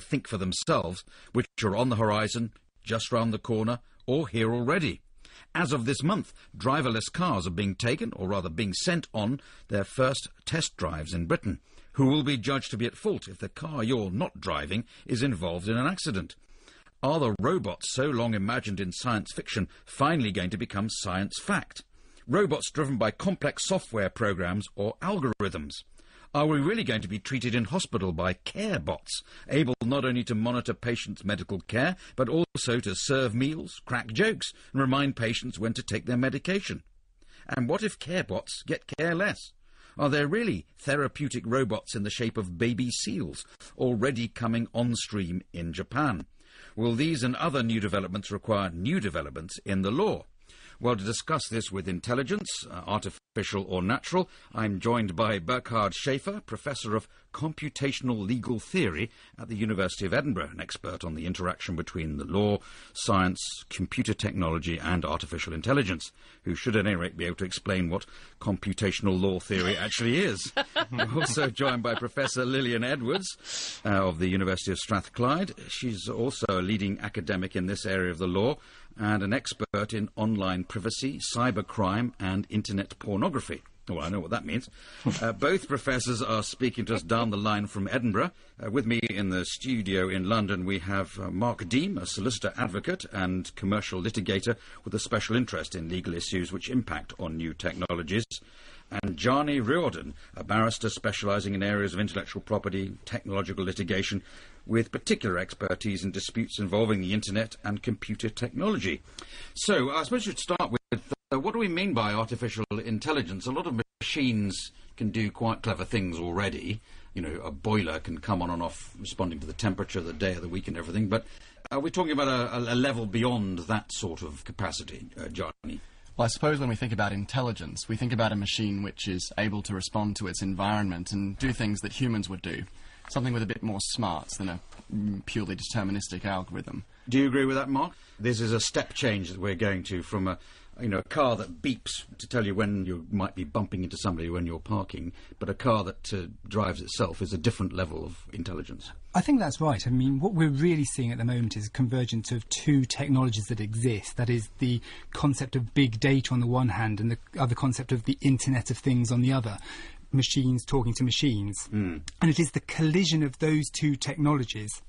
think for themselves, which are on the horizon, just round the corner, or here already. As of this month, driverless cars are being taken, or rather being sent on, their first test drives in Britain. Who will be judged to be at fault if the car you're not driving is involved in an accident? Are the robots so long imagined in science fiction finally going to become science fact? Robots driven by complex software programs or algorithms? Are we really going to be treated in hospital by care bots, able not only to monitor patients' medical care, but also to serve meals, crack jokes, and remind patients when to take their medication? And what if care bots get careless? Are there really therapeutic robots in the shape of baby seals already coming on stream in Japan? Will these and other new developments require new developments in the law? Well, to discuss this with intelligence, artificial or natural, I'm joined by Burkhard Schaefer, Professor of Computational Legal Theory at the University of Edinburgh, an expert on the interaction between the law, science, computer technology and artificial intelligence, who should at any rate be able to explain what computational law theory actually is. We're also joined by Professor Lillian Edwards of the University of Strathclyde. She's also a leading academic in this area of the law and an expert in online privacy, cybercrime and internet pornography. Well, I know what that means. Both professors are speaking to us down the line from Edinburgh. With me in the studio in London, we have Mark Deem, a solicitor advocate and commercial litigator with a special interest in legal issues which impact on new technologies, and Jani Riordan, a barrister specialising in areas of intellectual property, technological litigation, with particular expertise in disputes involving the internet and computer technology. So, I suppose we should start with what do we mean by artificial intelligence? A lot of machines can do quite clever things already. You know, a boiler can come on and off responding to the temperature, the day of the week and everything. But are we talking about a level beyond that sort of capacity, Johnny? Well, I suppose when we think about intelligence, we think about a machine which is able to respond to its environment and do things that humans would do. Something with a bit more smarts than a purely deterministic algorithm. Do you agree with that, Mark? This is a step change that we're going to from a car that beeps to tell you when you might be bumping into somebody when you're parking, but a car that drives itself is a different level of intelligence. I think that's right. I mean, what we're really seeing at the moment is a convergence of two technologies that exist. That is the concept of big data on the one hand and the other concept of the Internet of Things on the other. Machines talking to machines. And it is the collision of those two technologies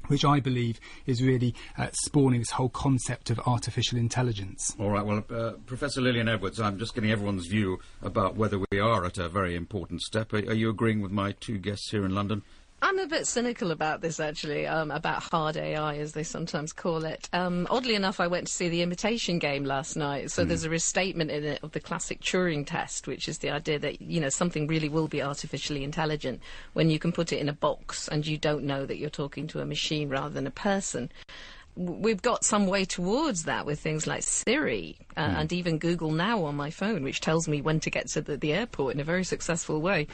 which I believe is really spawning this whole concept of artificial intelligence. All right, well, Professor Lillian Edwards, I'm just getting everyone's view about whether we are at a very important step. Are you agreeing with my two guests here in London? I'm a bit cynical about this, actually, about hard AI, as they sometimes call it. Oddly enough, I went to see The Imitation Game last night, so there's a restatement in it of the classic Turing test, which is the idea that, you know, something really will be artificially intelligent when you can put it in a box and you don't know that you're talking to a machine rather than a person. We've got some way towards that with things like Siri and even Google Now on my phone, which tells me when to get to the airport in a very successful way.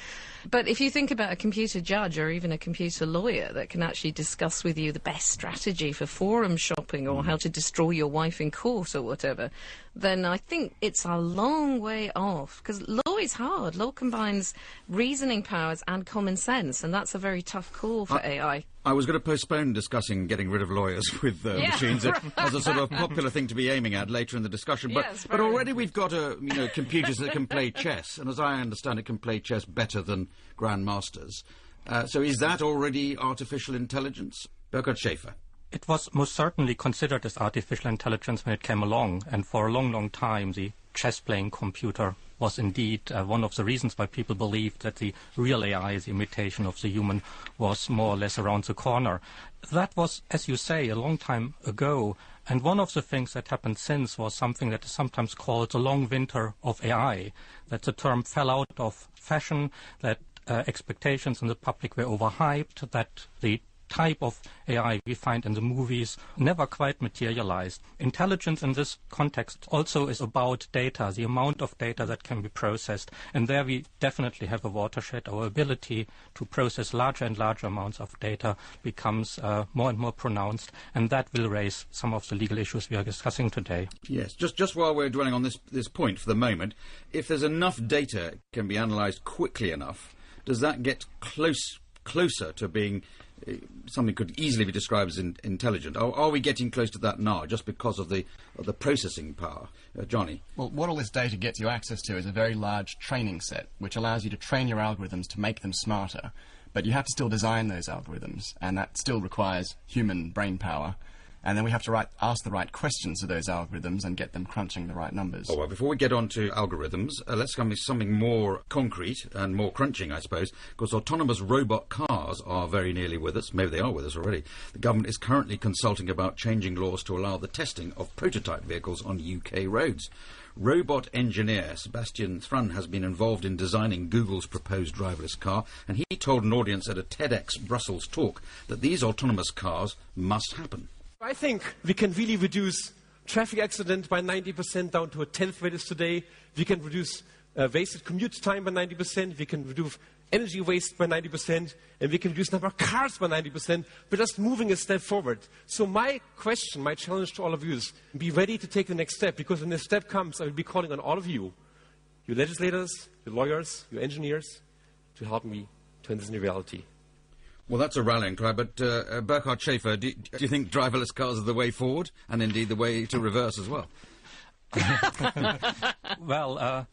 But if you think about a computer judge or even a computer lawyer that can actually discuss with you the best strategy for forum shopping or how to destroy your wife in court or whatever, then I think it's a long way off. Because law is hard. Law combines reasoning powers and common sense, and that's a very tough call for AI. I was going to postpone discussing getting rid of lawyers with machines as a sort of popular thing to be aiming at later in the discussion. But already we've got computers that can play chess, and as I understand it, can play chess better than grandmasters. So is that already artificial intelligence? Burkhard Schaefer. It was most certainly considered as artificial intelligence when it came along, and for a long, long time the chess-playing computer was indeed one of the reasons why people believed that the real AI, the imitation of the human, was more or less around the corner. That was, as you say, a long time ago, and one of the things that happened since was something that is sometimes called the long winter of AI, that the term fell out of fashion, that expectations in the public were overhyped, that the type of AI we find in the movies never quite materialized. Intelligence in this context also is about data, the amount of data that can be processed, and there we definitely have a watershed. Our ability to process larger and larger amounts of data becomes more and more pronounced, and that will raise some of the legal issues we are discussing today. Yes, just while we're dwelling on this point for the moment, if there's enough data can be analysed quickly enough, does that get closer to being something could easily be described as intelligent. Are we getting close to that now, just because of the processing power? Johnny? Well, what all this data gets you access to is a very large training set, which allows you to train your algorithms to make them smarter. But you have to still design those algorithms, and that still requires human brain power. And then we have to ask the right questions to those algorithms and get them crunching the right numbers. Oh, well, before we get on to algorithms, let's come with something more concrete and more crunching, I suppose, because autonomous robot cars are very nearly with us. Maybe they are with us already. The government is currently consulting about changing laws to allow the testing of prototype vehicles on UK roads. Robot engineer Sebastian Thrun has been involved in designing Google's proposed driverless car, and he told an audience at a TEDx Brussels talk that these autonomous cars must happen. I think we can really reduce traffic accidents by 90% down to a tenth what it is today. We can reduce wasted commute time by 90%. We can reduce energy waste by 90%. And we can reduce the number of cars by 90%. We're just moving a step forward. So my question, my challenge to all of you is be ready to take the next step. Because when the step comes, I will be calling on all of you, your legislators, your lawyers, your engineers, to help me turn this into reality. Well, that's a rallying cry, but Burkhard Schaefer, do you think driverless cars are the way forward, and indeed the way to reverse as well? Well,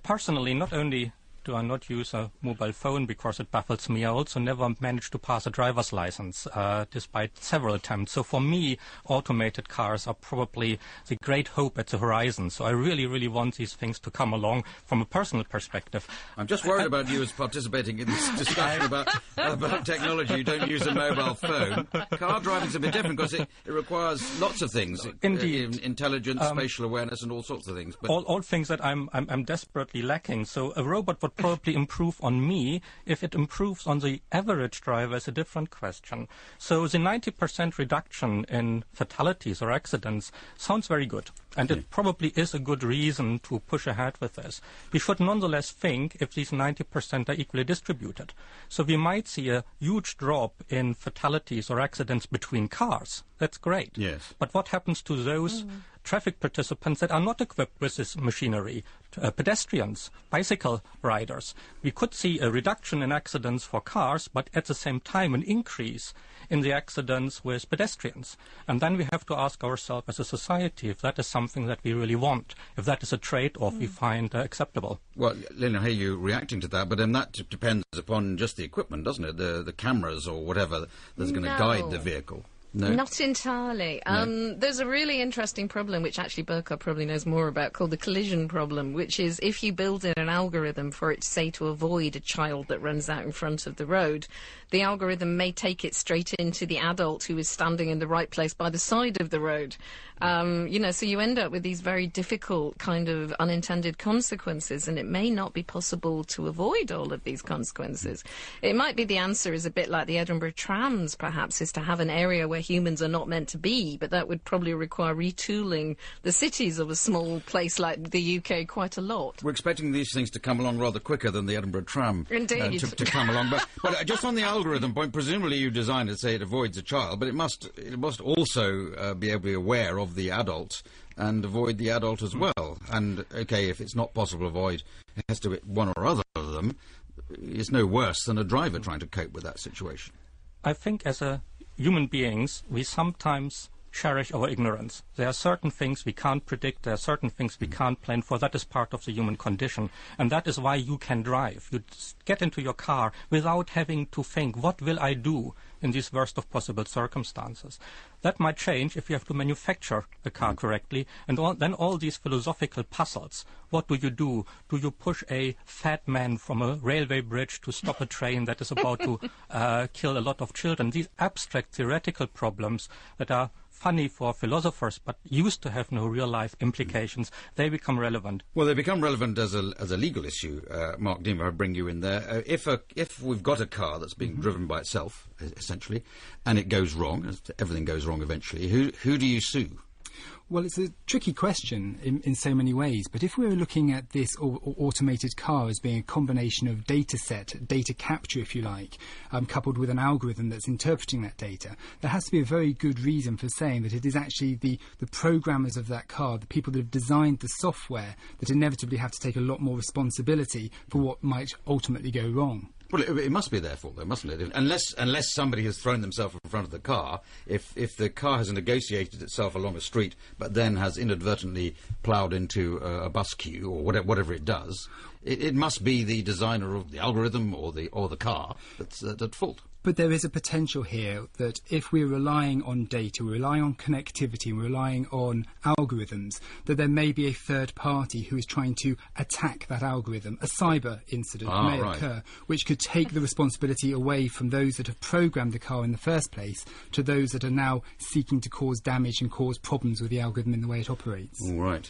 personally, not only do I not use a mobile phone because it baffles me, I also never managed to pass a driver's license, despite several attempts. So for me, automated cars are probably the great hope at the horizon. So I really, really want these things to come along from a personal perspective. I'm just worried about you as participating in this discussion about technology. You don't use a mobile phone. Car driving's a bit different because it requires lots of things. Indeed. Intelligence, spatial awareness, and all sorts of things. But all things that I'm desperately lacking. So a robot would probably improve on me. If it improves on the average driver is a different question. So the 90% reduction in fatalities or accidents sounds very good. And it probably is a good reason to push ahead with this. We should nonetheless think if these 90% are equally distributed. So we might see a huge drop in fatalities or accidents between cars. That's great. Yes. But what happens to those traffic participants that are not equipped with this machinery? Pedestrians, bicycle riders. We could see a reduction in accidents for cars, but at the same time an increase in the accidents with pedestrians. And then we have to ask ourselves as a society if that is something that we really want, if that is a trade-off we find acceptable. Well, Lynn, I hear you reacting to that, but then that depends upon just the equipment, doesn't it? The cameras or whatever that's going to guide the vehicle. No? Not entirely. No. There's a really interesting problem, which actually Burkhard probably knows more about, called the collision problem, which is if you build in an algorithm for it, say, to avoid a child that runs out in front of the road, the algorithm may take it straight into the adult who is standing in the right place by the side of the road. So you end up with these very difficult kind of unintended consequences, and it may not be possible to avoid all of these consequences. It might be the answer is a bit like the Edinburgh trams, perhaps, is to have an area where humans are not meant to be, but that would probably require retooling the cities of a small place like the UK quite a lot. We're expecting these things to come along rather quicker than the Edinburgh tram to come along. But just on the algorithm point, presumably you designed it, say it avoids a child, but it must also be able to be aware of the adult and avoid the adult as well. And, okay, if it's not possible to avoid, it has to be one or other of them. It's no worse than a driver trying to cope with that situation. I think as human beings, we sometimes cherish our ignorance. There are certain things we can't predict, there are certain things we can't plan for. That is part of the human condition. And that is why you can drive. You get into your car without having to think, what will I do in these worst of possible circumstances? That might change if you have to manufacture a car correctly, and then all these philosophical puzzles. What do? Do you push a fat man from a railway bridge to stop a train that is about to kill a lot of children? These abstract theoretical problems that are funny for philosophers but used to have no real-life implications, they become relevant. Well, they become relevant as a legal issue. Mark Deemer, I'll bring you in there. If we've got a car that's being driven by itself, essentially, and it goes wrong, everything goes wrong eventually, who do you sue? Well, it's a tricky question in so many ways, but if we were looking at this automated car as being a combination of data set, data capture, if you like, coupled with an algorithm that's interpreting that data, there has to be a very good reason for saying that it is actually the programmers of that car, the people that have designed the software, that inevitably have to take a lot more responsibility for what might ultimately go wrong. Well, it must be their fault, though, mustn't it? Unless somebody has thrown themselves in front of the car, if the car has negotiated itself along a street, but then has inadvertently ploughed into a bus queue or whatever it does, it must be the designer of the algorithm or the car that's at fault. But there is a potential here that if we're relying on data, we're relying on connectivity, we're relying on algorithms, that there may be a third party who is trying to attack that algorithm. A cyber incident may occur, which could take the responsibility away from those that have programmed the car in the first place to those that are now seeking to cause damage and cause problems with the algorithm in the way it operates. All right.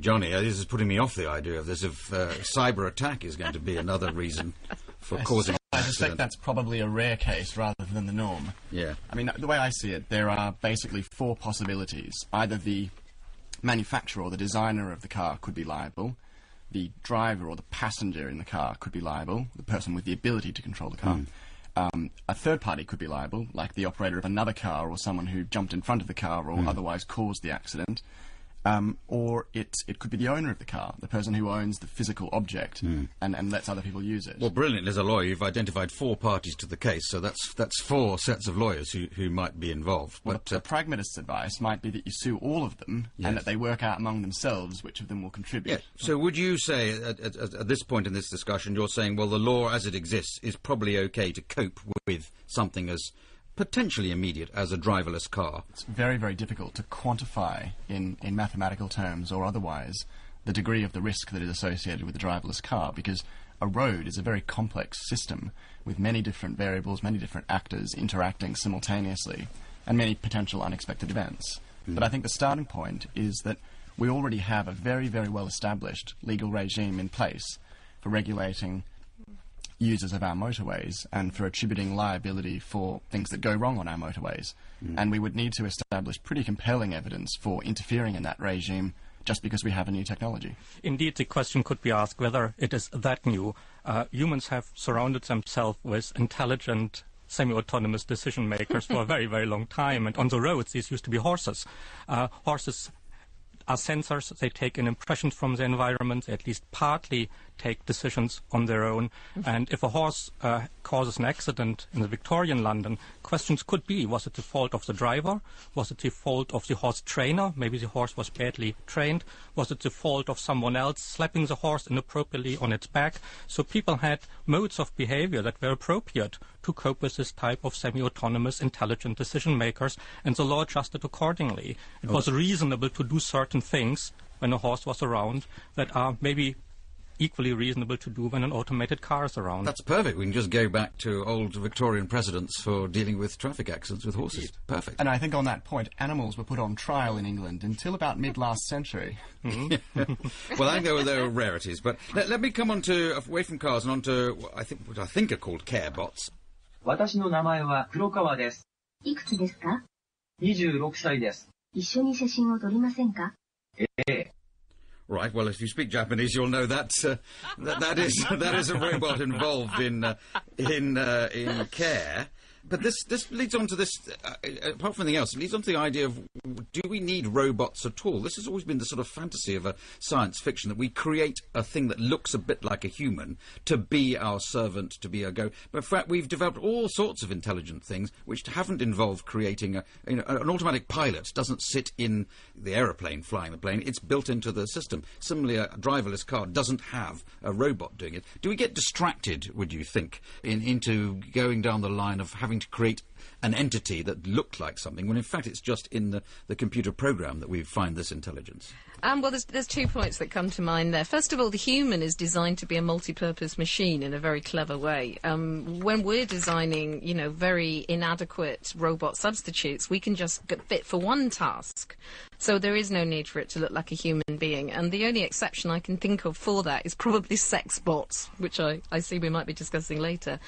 Johnny, this is putting me off the idea of this. If cyber attack is going to be another reason for causing... I suspect that's probably a rare case rather than the norm. Yeah. I mean, the way I see it, there are basically four possibilities. Either the manufacturer or the designer of the car could be liable, the driver or the passenger in the car could be liable, the person with the ability to control the car. A third party could be liable, like the operator of another car or someone who jumped in front of the car or otherwise caused the accident. Or it could be the owner of the car, the person who owns the physical object and lets other people use it. Well, brilliant. As a lawyer, you've identified four parties to the case, so that's four sets of lawyers who might be involved. Well, the pragmatist's advice might be that you sue all of them and that they work out among themselves which of them will contribute. Yes. So would you say, at this point in this discussion, you're saying, well, the law as it exists is probably okay to cope with something as potentially immediate as a driverless car? It's very, very difficult to quantify in mathematical terms or otherwise the degree of the risk that is associated with a driverless car, because a road is a very complex system with many different variables, many different actors interacting simultaneously, and many potential unexpected events. But I think the starting point is that we already have a very, very well-established legal regime in place for regulating users of our motorways and for attributing liability for things that go wrong on our motorways. And we would need to establish pretty compelling evidence for interfering in that regime just because we have a new technology. Indeed, the question could be asked whether it is that new. Humans have surrounded themselves with intelligent semi-autonomous decision makers for a very, very long time, and on the roads these used to be horses. Horses are sensors. They take in impressions from the environment. They at least partly take decisions on their own. And if a horse causes an accident in the Victorian London, questions could be, was it the fault of the driver? Was it the fault of the horse trainer? Maybe the horse was badly trained. Was it the fault of someone else slapping the horse inappropriately on its back? So people had modes of behavior that were appropriate to cope with this type of semi-autonomous intelligent decision makers, and the law adjusted accordingly. It was reasonable to do certain things when a horse was around that are maybe equally reasonable to do when an automated car is around. That's perfect. We can just go back to old Victorian precedents for dealing with traffic accidents with horses. Perfect. And I think on that point, animals were put on trial in England until about mid-last century. Well, I think there are rarities, but let me come on to, away from cars and on to what I think are called care bots. 私の名前は黒川です。いくつですか？26歳です。一緒に写真を撮りませんか？ええ。 Right. Well, if you speak Japanese, you'll know that that is a robot involved in care. But this leads on to this. Apart from anything else, it leads on to the idea of, do we need robots at all? This has always been the sort of fantasy of a science fiction, that we create a thing that looks a bit like a human to be our servant, to be our go. But in fact, we've developed all sorts of intelligent things which haven't involved creating an automatic pilot. Doesn't sit in the aeroplane flying the plane. It's built into the system. Similarly, a driverless car doesn't have a robot doing it. Do we get distracted, would you think, into going down the line of having to create an entity that looked like something, when in fact it's just in the computer program that we find this intelligence? Well, there's 2 points that come to mind there. First of all, the human is designed to be a multi-purpose machine in a very clever way. When we're designing, very inadequate robot substitutes, we can just get fit for one task. So there is no need for it to look like a human being. And the only exception I can think of for that is probably sex bots, which I see we might be discussing later.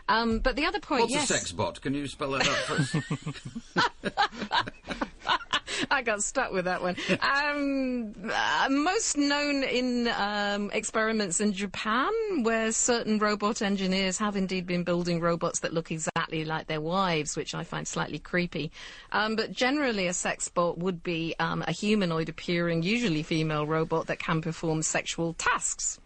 But the other point, What's a sex bot? Can you spell that out for us? I got stuck with that one. Most known in experiments in Japan, where certain robot engineers have indeed been building robots that look exactly like their wives, which I find slightly creepy. But generally a sex bot would be a humanoid appearing, usually female robot that can perform sexual tasks.